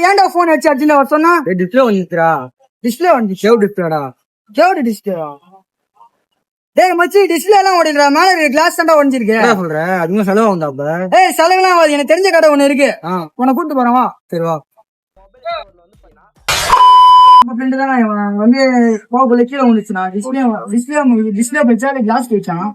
ஏன்டா போன் வச்சு அர்ஜென்ட் வர சொன்னா? டிஸ்பிளே வந்துச்சுடா. டிஸ்பிளே வந்து சேவ் டிஸ்பிளேடா. கேவடு டிஸ்பிளேடா. டேய் மச்சி, டிஸ்பிளே எல்லாம் ஓடிடுறா, மேல இருக்க கிளாஸ் தான்டா உடைஞ்சிருக்கு. என்ன சொல்ற? அதுவும் செலவு ஆகும்டா அப்ப. ஏய் செலவுலாம் ஆகாது, எனக்கு தெரிஞ்ச கடை ஒண்ணு இருக்கு, உன்னை கூட்டு போறேன் வா. சரி வா. நம்ம ஃப்ரெண்டு தானே இவன், வந்து கோபுல கீழே வந்துச்சுண்ணா. டிஸ்பிளே போயிடுச்சா இல்லை கிளாஸ் போயிடுச்சான்?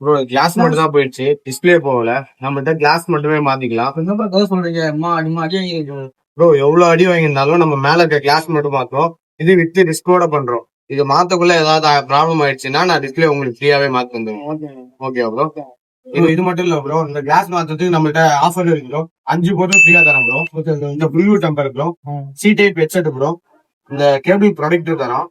ப்ரோ கிளாஸ் மட்டும் தான் போயிடுச்சு, டிஸ்பிளே போகல. நம்மகிட்ட கிளாஸ் மட்டுமே மாத்திக்கலாம். என்னப்பா கதை சொல்றீங்க? அம்மா அடிமா அடி வாங்கிருக்கோம். ப்ரோ எவ்வளவு அடி வாங்கியிருந்தாலும் நம்ம மேல இருக்க கிளாஸ் மட்டும் மாத்துறோம். இது வித் டிஸ்கோட பண்றோம். இது மாத்தக்குள்ள ஏதாவது ப்ராப்ளம் ஆயிடுச்சுன்னா நான் டிஸ்பிளே உங்களுக்கு ஃப்ரீயாவே மாத்தி வந்துடுவேன். Okay bro. இது மட்டும் இல்ல ப்ரோ, இந்த கிளாஸ் மாத்துறதுக்கு நம்மகிட்ட ஆஃபர் இருக்கு ப்ரோ. 5 போட்டு ஃப்ரீயா தரோம் ப்ரோ. இந்த blue temper bro, C type headset bro, இந்த கேபிள் ப்ராடக்ட் தரோம்.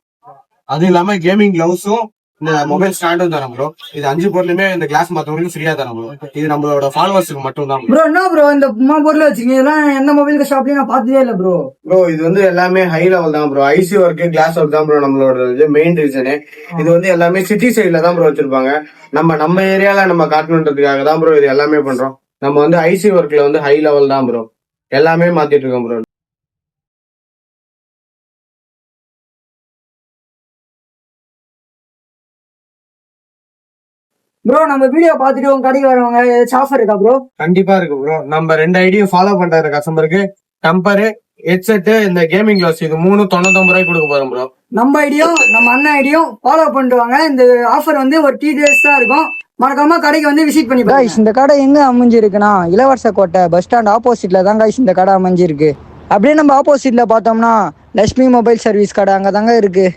அது இல்லாம கேமிங் கிளவுஸும் இந்த மொபைல் ஸ்டாண்டும் தரோம் ப்ரோ. இது 5 பொருளுமே இந்த கிளாஸ் மாத்தவங்களுக்கு ஃப்ரீயா தரோம் ப்ரோ. இது நம்மளோட ஃபாலோவர்ஸ்க்கு மட்டும் தான் ப்ரோ. என்ன ப்ரோ இந்த பொருள் வச்சுக்கீங்க? இதெல்லாம் எந்த மொபைல் ஷாப்லயும் நான் பார்த்ததே இல்ல ப்ரோ. ப்ரோ இது வந்து எல்லாமே ஹை லெவல் தான் ப்ரோ. ஐசி ஒர்க், கிளாஸ் ஒர்க் தான் ப்ரோ நம்மளோட மெயின் ரீசனே. இது வந்து எல்லாமே சிட்டி சைட்ல தான் ப்ரோ வச்சிருப்பாங்க. நம்ம ஏரியால நம்ம காட்டணுன்றதுக்காக தான் ப்ரோ இது எல்லாமே பண்றோம். நம்ம வந்து ஐசி ஒர்க்ல வந்து ஹை லெவல் தான் ப்ரோ. எல்லாமே மாத்திட்டு இருக்கோம் ப்ரோ. ப்ரோ நம்ம வீடியோ பார்த்துட்டு உங்க கடைக்கு வரவங்க ஏதாச்சும் ஆஃபர் இருக்கா ப்ரோ? கண்டிப்பா இருக்கு ப்ரோ. நம்ம 2 ஐடியும் ஃபாலோ பண்ற கஸ்டமருக்கு டெம்பரு, ஹெட்செட், இந்த கேமிங் கிளாஸ், இது 3 99 ரூபாய்க்கு கொடுக்க போறோம் ப்ரோ. நம்ம ஐடியும் நம்ம அண்ணன் ஐடியும் ஃபாலோ பண்ணிட்டு வாங்க. இந்த ஆஃபர் வந்து ஒரு 3 days தான் இருக்கும். மறக்காம கடைக்கு வந்து விசிட் பண்ணி பாருங்க. இந்த கடை எங்க அமைஞ்சிருக்குன்னா இளவரச கோட்டை பஸ் ஸ்டாண்ட் ஆப்போசிட்ல தான் guys இந்த கடை அமைஞ்சிருக்கு. அப்படியே நம்ம ஆப்போசிட்ல பார்த்தோம்னா லட்சுமி மொபைல் சர்வீஸ் கடை அங்க தாங்க இருக்கு.